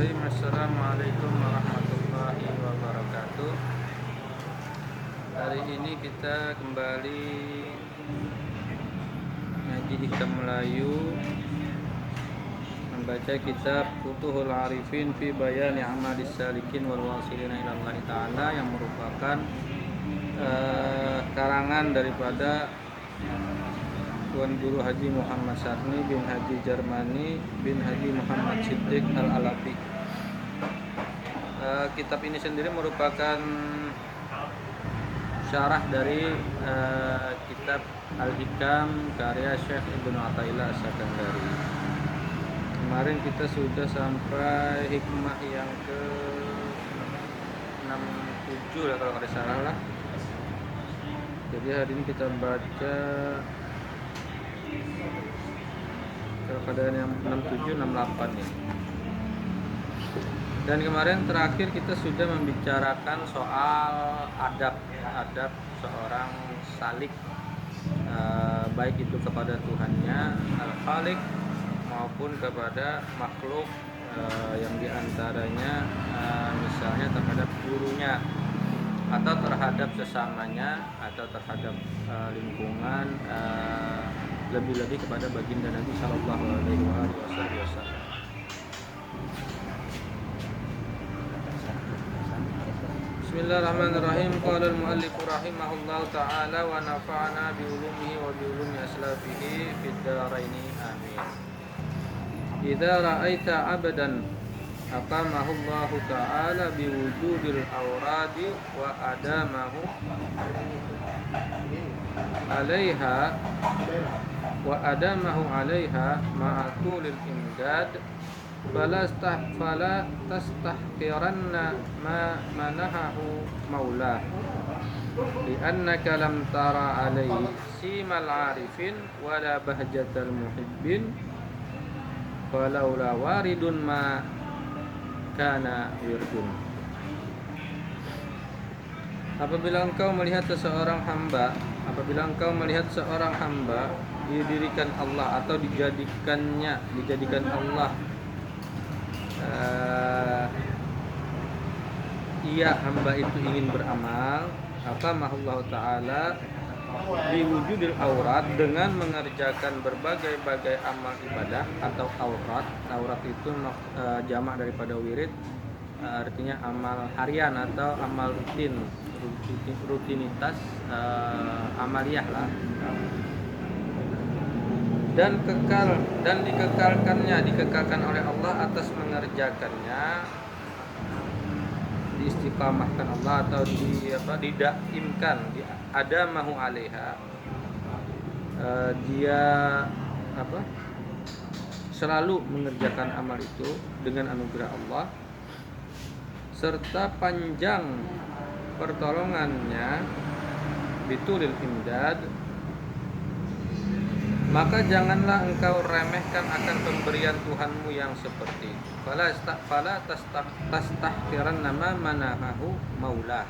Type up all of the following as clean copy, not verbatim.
Bismillahirrahmanirrahim. Assalamualaikum warahmatullahi wabarakatuh. Hari ini kita kembali ngaji Hikam Melayu, membaca kitab Futuhul Arifin fi Bayani Amalis Salikin wal Wasilina ila Allah Ta'ala, yang merupakan karangan daripada Tuan Guru Haji Muhammad Sarni bin Haji Jarmani bin Haji Muhammad Siddiq Al-Alafi. Kitab ini sendiri merupakan syarah dari kitab Al-Hikam karya Syekh Ibnu Athaillah As-Sakandari. Kemarin kita sudah sampai hikmah yang ke 67 lah kalau tidak salah lah. Jadi hari ini kita baca keadaan yang 67 68 ya. Dan kemarin terakhir kita sudah membicarakan soal adab seorang salik, baik itu kepada Tuhannya Al-Khaliq maupun kepada makhluk, yang diantaranya misalnya terhadap gurunya atau terhadap sesamanya atau terhadap lingkungan, lebih-lebih kepada baginda Nabi Sallallahu Alaihi Wasallam. Bismillahirrahmanirrahim. Qala al-muallif rahimahullah ta'ala wa nafa'ana bi ulumihi wa bi ulumi aslafihi fid dharaini amin. Idza ra'aita 'abdan aqamahu Allah ta'ala bi wujudil awradi wa adamahu 'alaiha ma'atulil imdad fala tastahqiranna ma manahahu maulah li'annaka lam tara alaihi simal arifin wala bahjatal muhibbin walaula waridun ma kana wirdun. Apabila engkau melihat seorang hamba didirikan Allah atau dijadikan Allah, hamba itu ingin beramal, Allah Ta'ala diwujudil aurat, dengan mengerjakan berbagai amal ibadah atau aurat itu jamak daripada wirid, artinya amal harian atau amal rutinitas, amaliyah lah, dan dikekalkan oleh Allah atas mengerjakannya, diistiqamahkan Allah atau didaimkan, adamahu alaiha, dia selalu mengerjakan amal itu dengan anugerah Allah serta panjang pertolongannya, bitulil imdad, maka janganlah engkau remehkan akan pemberian Tuhanmu yang seperti itu. Fala tastahqiran nama manahahu maulah.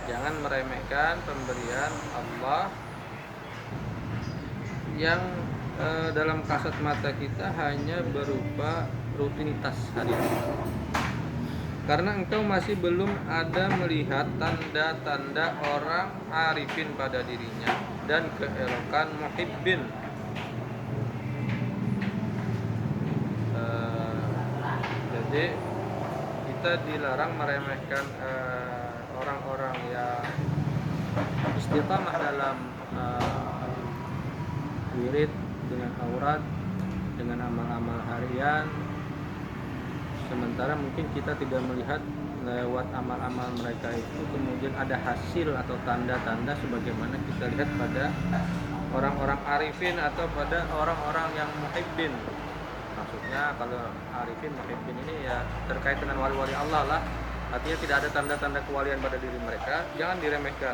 Jangan meremehkan pemberian Allah yang dalam kasat mata kita hanya berupa rutinitas harian. Karena engkau masih belum ada melihat tanda-tanda orang arifin pada dirinya dan keelokan muhibbin. Jadi kita dilarang meremehkan orang-orang yang istiqamah dalam wirid, dengan aurat, dengan amal-amal harian. Sementara mungkin kita tidak melihat lewat amal-amal mereka itu kemudian ada hasil atau tanda-tanda sebagaimana kita lihat pada orang-orang arifin atau pada orang-orang yang muhibbin. Maksudnya kalau arifin, muhibbin ini ya terkait dengan wali-wali Allah lah. Artinya tidak ada tanda-tanda kewalian pada diri mereka, jangan diremehkan.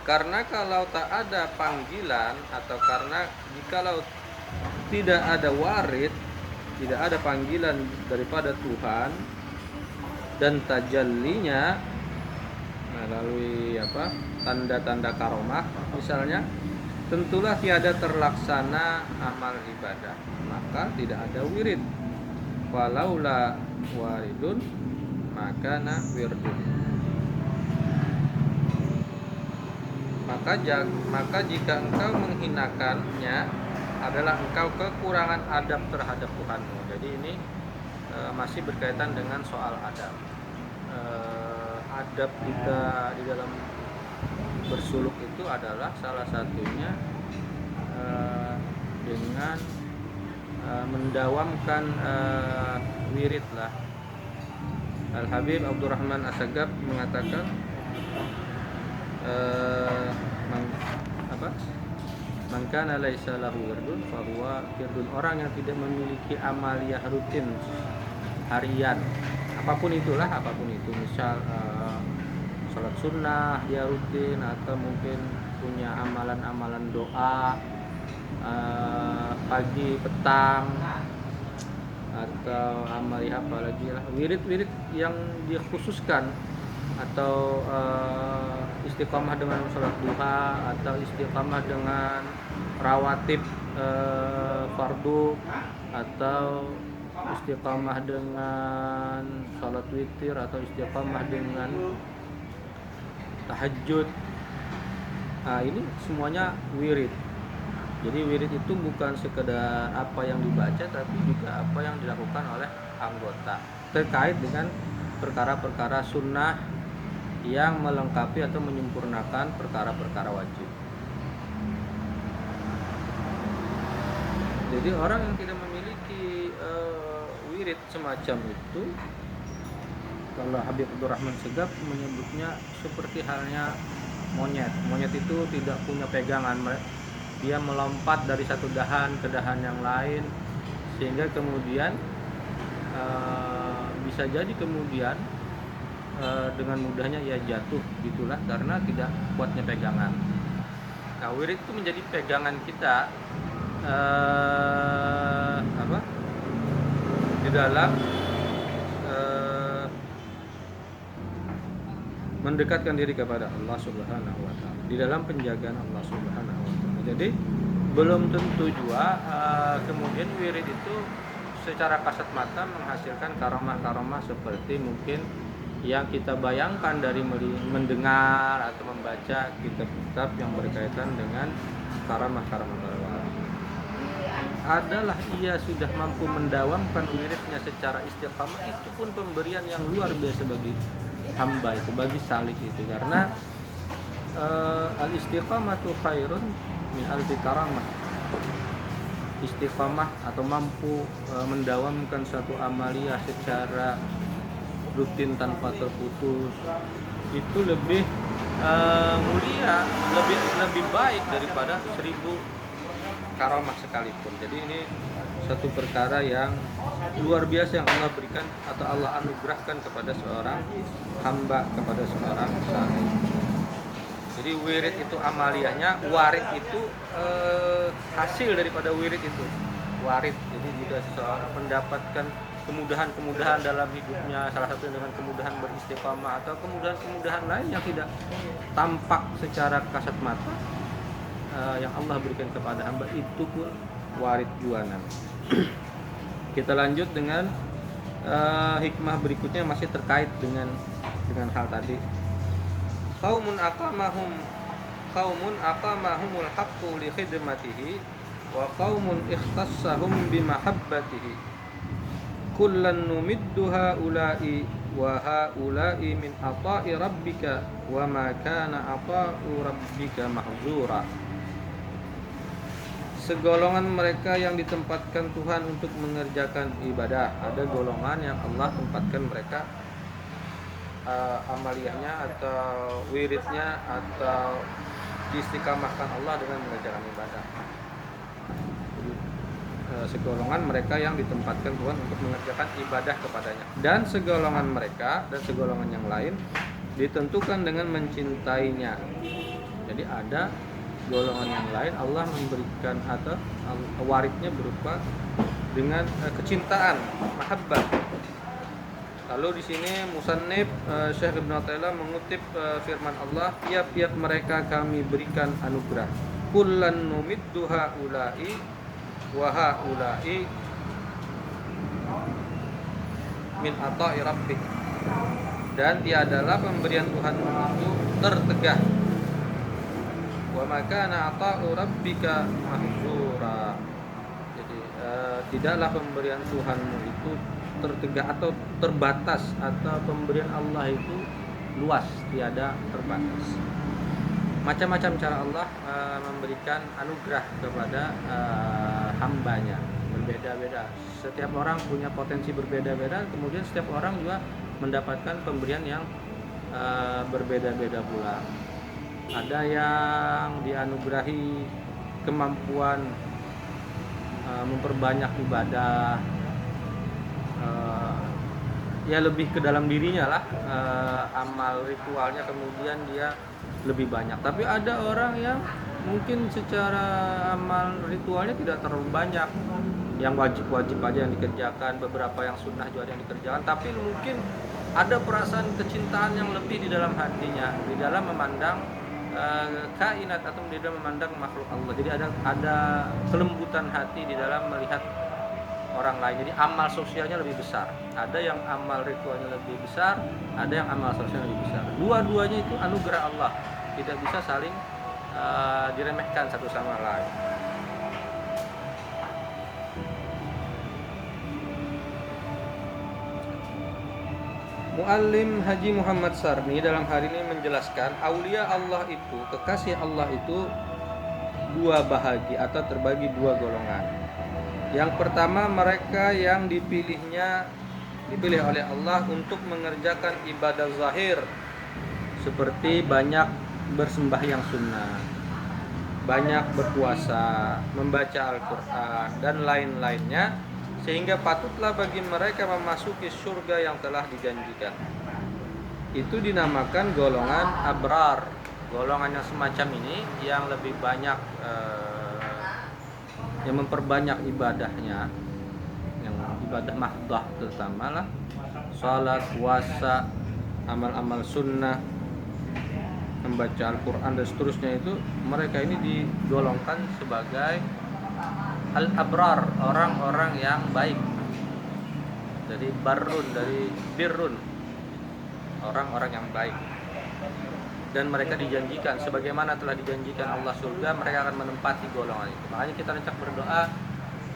Karena kalau tak ada panggilan, atau karena jikalau tidak ada warid, tidak ada panggilan daripada Tuhan dan tajallinya melalui tanda-tanda karomah misalnya, tentulah tiada terlaksana amal ibadah, maka tidak ada wirid. Falaula waridun makana wirdun. Maka jika engkau menghinakannya adalah engkau kekurangan adab terhadap Tuhanmu. Jadi ini masih berkaitan dengan soal adab. Adab kita di dalam bersuluk itu adalah salah satunya dengan mendawamkan wirid lah. Al-Habib Abdurrahman As-Sagab mengatakan man kana laisa lahu wirdun fahuwa wirdun. Orang yang tidak memiliki amaliyah rutin harian, apapun itu, misal sholat sunnah dia rutin, atau mungkin punya amalan-amalan doa pagi petang, atau amaliyah apa lagi lah, wirid-wirid yang dikhususkan, atau istiqamah dengan sholat duha, atau istiqamah dengan rawatib fardu, atau istiqamah dengan sholat witir, atau istiqamah dengan tahajud. Nah, ini semuanya wirid. Jadi wirid itu bukan sekedar apa yang dibaca, tapi juga apa yang dilakukan oleh anggota terkait dengan perkara-perkara sunnah yang melengkapi atau menyempurnakan perkara-perkara wajib. Jadi orang yang tidak memiliki wirid semacam itu, kalau Habib Abdurrahman Segaf menyebutnya seperti halnya monyet. Monyet itu tidak punya pegangan, dia melompat dari satu dahan ke dahan yang lain, sehingga kemudian bisa jadi kemudian dengan mudahnya ia jatuh gitulah, karena tidak kuatnya pegangan. Nah, wirid itu menjadi pegangan kita di dalam mendekatkan diri kepada Allah Subhanahu wa taala, di dalam penjagaan Allah Subhanahu wa taala. Jadi belum tentu juga kemudian wirid itu secara kasat mata menghasilkan karamah-karamah seperti mungkin yang kita bayangkan dari mendengar atau membaca kitab-kitab yang berkaitan dengan karamah-karamah para wali. Adalah ia sudah mampu mendawamkan wiridnya secara istiqamah, itu pun pemberian yang luar biasa bagi hamba itu, bagi salik itu, karena al-istiqamatu khairun min alfi karamah. Istiqamah atau mampu mendawamkan satu amaliyah secara rutin tanpa terputus itu lebih mulia, lebih baik daripada 1000 karamah sekalipun. Jadi ini satu perkara yang luar biasa yang Allah berikan atau Allah anugerahkan kepada seorang hamba, kepada seorang saleh. Jadi wirid itu amaliyahnya, warid itu hasil daripada wirid itu, warid. Jadi jika seseorang mendapatkan kemudahan-kemudahan dalam hidupnya, salah satu dengan kemudahan beristiqamah atau kemudahan-kemudahan lain yang tidak tampak secara kasat mata, yang Allah berikan kepada hamba, itu pun warid juanan. Kita lanjut dengan hikmah berikutnya, masih terkait dengan hal tadi. Qaumun aqamahumul haqqu li khidmatihi wa qaumun ikhtassahum bimahabbatihi. Kullan numiddu haula'i wa haula'i min ata'i rabbika wa ma kana ata'u rabbika mahzura. Segolongan mereka yang ditempatkan Tuhan untuk mengerjakan ibadah. Ada golongan yang Allah tempatkan mereka amaliyahnya atau wiridnya atau diistiqamahkan Allah dengan mengerjakan ibadah. Segolongan mereka yang ditempatkan Tuhan untuk mengerjakan ibadah kepadanya, dan segolongan mereka dan segolongan yang lain ditentukan dengan mencintainya. Jadi ada golongan yang lain Allah memberikan atau waridnya berupa dengan kecintaan, mahabbah. Lalu di sini musannif Syekh Ibnu Athaillah mengutip firman Allah, tiap-tiap mereka kami berikan anugerah. Kullan numiddu haula'i wa haula'i min ata'i rabbik, dan tiadalah pemberian Tuhanmu itu tertegah. Wa ma kana ata'u rabbika mahzura. Jadi tidaklah pemberian Tuhanmu itu tertegah atau terbatas, atau pemberian Allah itu luas, tiada terbatas. Macam-macam cara Allah memberikan anugerah kepada hambanya, berbeda-beda. Setiap orang punya potensi berbeda-beda, kemudian setiap orang juga mendapatkan pemberian yang berbeda-beda pula. Ada yang dianugerahi kemampuan memperbanyak ibadah, ya lebih ke dalam dirinya lah, amal ritualnya kemudian dia lebih banyak. Tapi ada orang yang mungkin secara amal ritualnya tidak terlalu banyak, yang wajib-wajib aja yang dikerjakan, beberapa yang sunnah juga yang dikerjakan, tapi mungkin ada perasaan kecintaan yang lebih di dalam hatinya, di dalam memandang kainat atau di dalam memandang makhluk Allah. Jadi ada kelembutan hati di dalam melihat orang lain. Jadi amal sosialnya lebih besar. Ada yang amal ritualnya lebih besar, ada yang amal sosialnya lebih besar. Dua-duanya itu anugerah Allah, tidak bisa saling diremehkan satu sama lain. Muallim Haji Muhammad Sarni dalam hari ini menjelaskan, aulia Allah itu, kekasih Allah itu dua bahagi atau terbagi dua golongan. Yang pertama, mereka yang dipilih oleh Allah untuk mengerjakan ibadah zahir, seperti banyak bersembahyang sunnah, banyak berpuasa, membaca Al-Quran, dan lain-lainnya, sehingga patutlah bagi mereka memasuki surga yang telah dijanjikan. Itu dinamakan golongan abrar. Golongan yang semacam ini yang lebih banyak yang memperbanyak ibadahnya, yang ibadah mahdah terutama lah, salat, puasa, amal-amal sunnah, membaca Al-Quran dan seterusnya, itu mereka ini digolongkan sebagai al-abrar, orang-orang yang baik. Dari barrun, dari birrun, orang-orang yang baik. Dan mereka dijanjikan, sebagaimana telah dijanjikan Allah surga, mereka akan menempati golongan itu. Makanya kita lencak berdoa,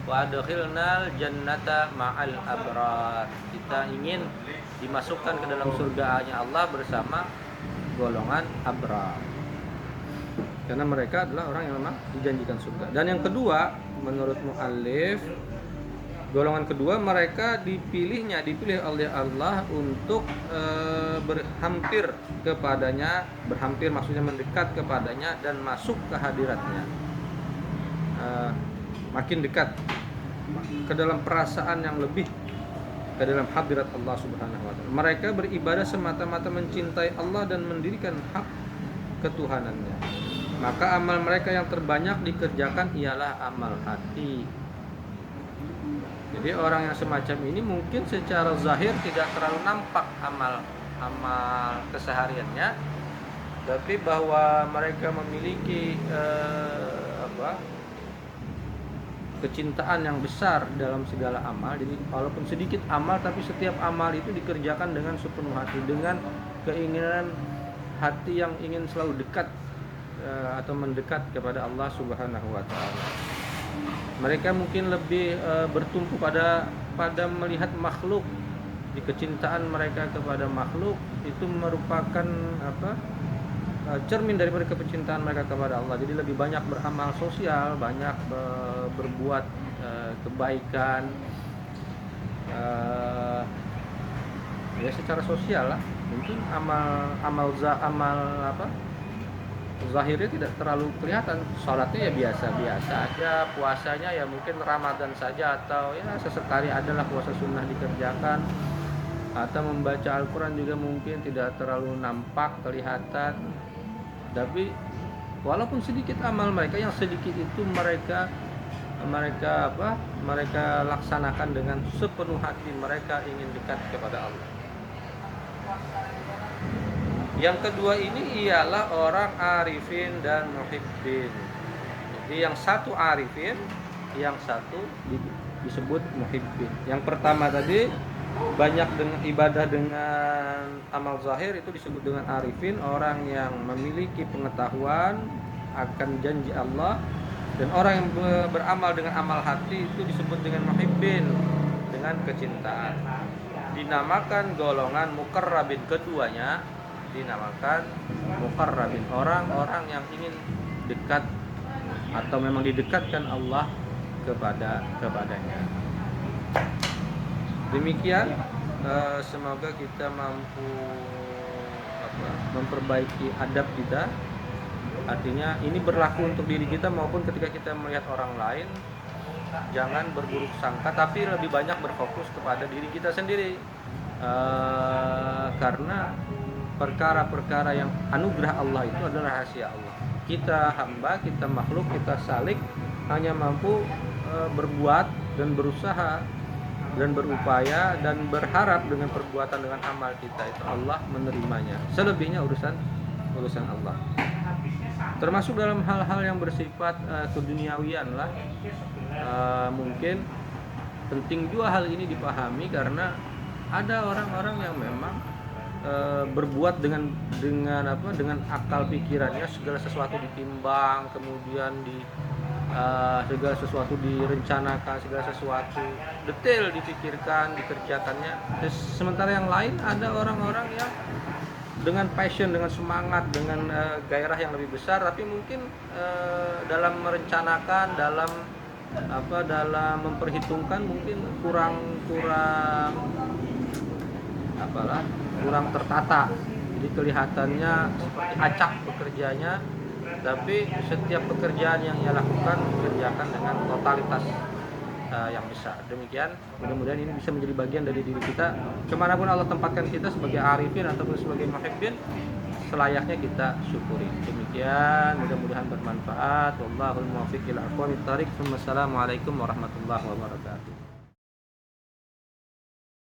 wa adkhilnal jannata ma'al abrar. Kita ingin dimasukkan ke dalam surga-Nya Allah bersama golongan abrar, karena mereka adalah orang yang memang dijanjikan surga. Dan yang kedua, menurut muallif, golongan kedua, mereka dipilih oleh Allah untuk berhampir kepadanya. Berhampir maksudnya mendekat kepadanya dan masuk ke hadiratnya, makin dekat ke dalam perasaan yang lebih ke dalam hadirat Allah Subhanahu wa ta'ala. Mereka beribadah semata-mata mencintai Allah dan mendirikan hak ketuhanannya. Maka amal mereka yang terbanyak dikerjakan ialah amal hati. Jadi orang yang semacam ini mungkin secara zahir tidak terlalu nampak amal kesehariannya, tapi bahwa mereka memiliki kecintaan yang besar dalam segala amal. Jadi walaupun sedikit amal, tapi setiap amal itu dikerjakan dengan sepenuh hati, dengan keinginan hati yang ingin selalu dekat atau mendekat kepada Allah Subhanahu wa ta'ala. Mereka mungkin lebih bertumpu pada melihat makhluk. Di kecintaan mereka kepada makhluk itu merupakan cermin daripada kecintaan mereka kepada Allah. Jadi lebih banyak beramal sosial, banyak berbuat kebaikan ya secara sosial lah. Mungkin amal zahirnya tidak terlalu kelihatan. Salatnya ya biasa-biasa aja, puasanya ya mungkin Ramadan saja, atau ya sesekali adalah puasa sunnah dikerjakan, atau membaca Al-Quran juga mungkin tidak terlalu nampak kelihatan. Tapi walaupun sedikit amal mereka, yang sedikit itu mereka laksanakan dengan sepenuh hati. Mereka ingin dekat kepada Allah. Yang kedua ini ialah orang arifin dan muhibbin. Jadi yang satu arifin, yang satu disebut muhibbin. Yang pertama tadi banyak dengan ibadah dengan amal zahir itu disebut dengan arifin, orang yang memiliki pengetahuan akan janji Allah, dan orang yang beramal dengan amal hati itu disebut dengan muhibbin, dengan kecintaan. Dinamakan golongan muqarrabin, keduanya dinamakan muqarrabin, orang-orang yang ingin dekat atau memang didekatkan Allah kepadanya. Demikian, semoga kita mampu memperbaiki adab kita. Artinya ini berlaku untuk diri kita maupun ketika kita melihat orang lain. Jangan berburuk sangka, tapi lebih banyak berfokus kepada diri kita sendiri. Karena perkara-perkara yang anugerah Allah itu adalah rahasia Allah. Kita hamba, kita makhluk, kita salik hanya mampu berbuat dan berusaha dan berupaya dan berharap dengan perbuatan, dengan amal kita itu Allah menerimanya. Selebihnya urusan Allah. Termasuk dalam hal-hal yang bersifat keduniawian lah. Mungkin penting juga hal ini dipahami karena ada orang-orang yang memang berbuat dengan akal pikirannya, segala sesuatu ditimbang, kemudian segala sesuatu direncanakan, segala sesuatu detail dipikirkan, dikerjakannya. Sementara yang lain ada orang-orang yang dengan passion, dengan semangat, dengan gairah yang lebih besar, tapi mungkin dalam merencanakan, dalam memperhitungkan mungkin kurang tertata. Jadi kelihatannya seperti acak bekerjanya, tapi setiap pekerjaan yang ia lakukan dikerjakan dengan totalitas yang besar. Demikian, mudah-mudahan ini bisa menjadi bagian dari diri kita. Kemanapun Allah tempatkan kita sebagai arifin ataupun sebagai muhibbin, selayaknya kita syukuri. Demikian, mudah-mudahan bermanfaat. Wallahul muwaffiq ila aqwamit thariq. Wassalamualaikum warahmatullahi wabarakatuh.